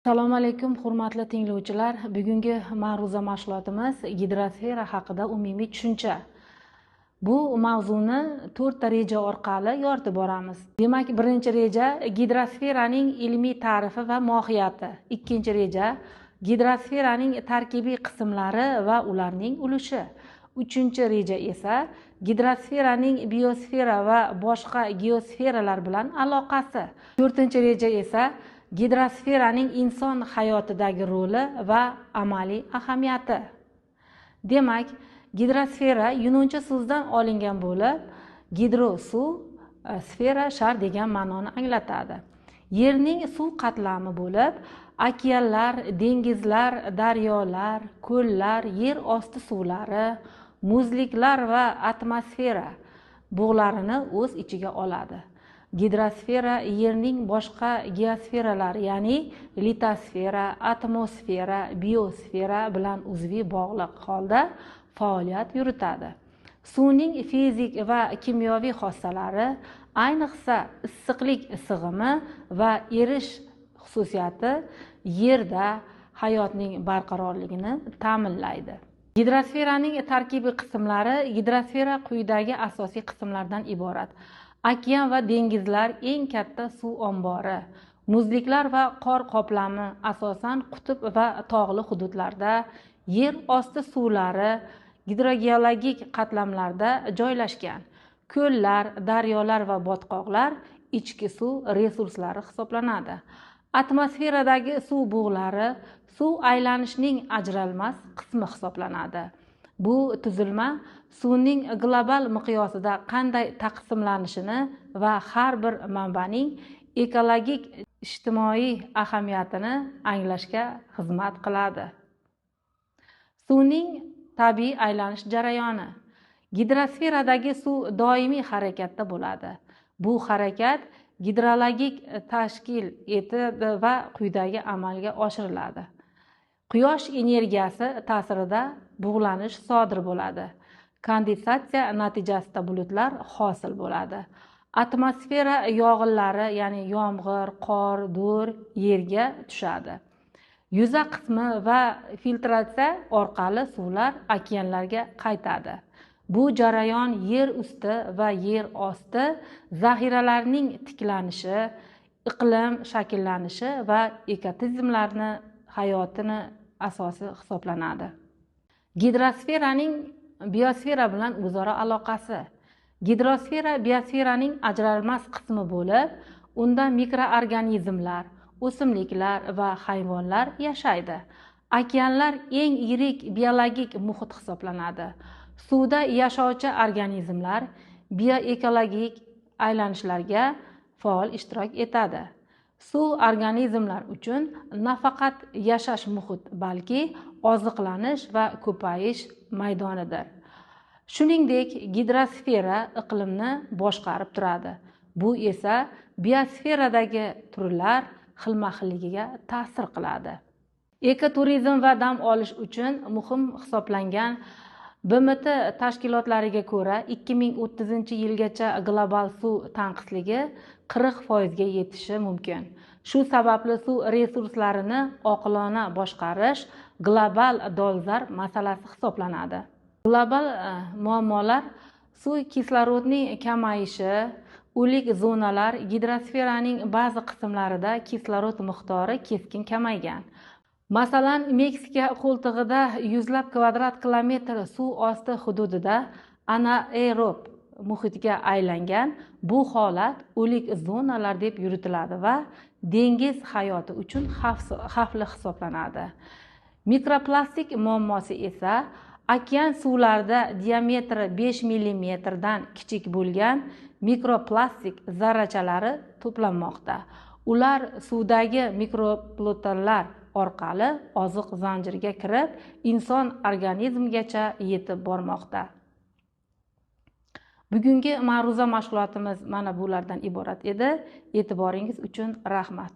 Assalomu alaykum, hurmatli tinglovchilar. Bugungi ma'ruza mashg'ulotimiz gidrosfera haqida umumiy tushuncha. Bu mavzuni 4 ta reja orqali yoritib boramiz. Demak, birinchi reja gidrosferaning ilmiy ta'rifi va mohiyati. Ikkinchi reja gidrosferaning tarkibiy qismlari va ularning ulushi. Uchinchi reja esa gidrosferaning biosfera va boshqa geosferalar bilan aloqasi. To'rtinchi reja esa gidrosferaning inson hayotidagi roli va amaliy ahamiyati. Demak, gidrosfera yunoncha so'zdan olingan bo'lib, gidro suv, sfera shar degan ma'noni anglatadi. Yerning suv qatlami bo'lib, okeanlar, dengizlar, daryolar, ko'llar, yer osti suvlari, muzliklar va atmosfera bug'larini o'z ichiga oladi. Gidrosfera yerning boshqa geosferalar, ya'ni litosfera, atmosfera, biosfera bilan uzviy bog'liq holda faoliyat yuritadi. Suvning fizik va kimyoviy xossalari, ayniqsa issiqlik sig'imi va erish xususiyati yerda hayotning barqarorligini ta'minlaydi. Gidrosferaning tarkibiy qismlari. Gidrosfera quyidagi asosiy qismlardan iborat. Okean va dengizlar eng katta suv ombori. Muzliklar va qor qoplami asosan qutb va tog'li hududlarda, yer osti suvlari gidrogeologik qatlamlarda joylashgan. Ko'llar, daryolar va botqoqlar ichki suv resurslari hisoblanadi. Atmosferadagi suv bug'lari suv aylanishining ajralmas qismi hisoblanadi. Bu tuzilma suvning global miqyosida qanday taqsimlanishini va har bir manbaning ekologik ijtimoiy ahamiyatini anglashga xizmat qiladi. Suvning tabiiy aylanish jarayoni. Gidrosferadagi suv doimiy harakatda bo'ladi. Bu harakat gidrologik tashkil etadi va quyidagi amalga oshiriladi. Quyosh energiyasi ta'sirida bug'lanish sodir bo'ladi. Kondensatsiya natijasida bulutlar hosil bo'ladi. Atmosfera yog'inlari, ya'ni yomg'ir, qor, do'r yerga tushadi. Yuza qismi va filtratsiya orqali suvlar okeanlarga qaytadi. Bu jarayon yer usti va yer osti zaxiralarining tiklanishi, iqlim shakllanishi va ekotizimlarni hayotini asosi hisoblanadi. Gidrosferaning biosfera bilan o'zaro aloqasi. Gidrosfera biosferaning ajralmas qismi bo'lib, unda mikroorganizmlar, o'simliklar va hayvonlar yashaydi. Okeanlar eng yirik biologik muhit hisoblanadi. Suvda yashovchi organizmlar bioekologik aylanishlarga faol ishtirok etadi. Suv organizmlar uchun nafaqat yashash muhit, balki oziqlanish va ko'payish maydonidir. Shuningdek, gidrosfera iqlimni boshqarib turadi. Bu esa biosferadagi turlar xilma-xilligiga ta'sir qiladi. Ekoturizm va dam olish uchun muhim hisoblangan BMT tashkilotlariga ko'ra 2030-yilgacha global suv tanqisligi 40% ga yetishi mumkin. Shu sababli suv resurslarini oqilona boshqarish global dolzarb masalasi hisoblanadi. Global muammolar suv kislorodning kamayishi, o'lik zonalar, gidrosferaning ba'zi qismlarida kislorod miqdori keskin kamaygan. Masalan, Meksika qo'ltig'ida yuzlab kvadrat kilometr suv osti hududida anaerob muhitga aylangan. Bu holat o'lik zonalar deb yuritiladi va dengiz hayoti uchun xavfli hisoblanadi. Mikroplastik muammosi esa okean suvlarida diametri 5 mm dan kichik bo'lgan mikroplastik zarrachalari to'planmoqda. Ular suvdagi mikroplanktonlar orqali oziq zanjiriga kirib, inson organizmigacha yetib bormoqda. Bugungi ma'ruza mashg'ulotimiz mana bulardan iborat edi. E'tiboringiz uchun rahmat.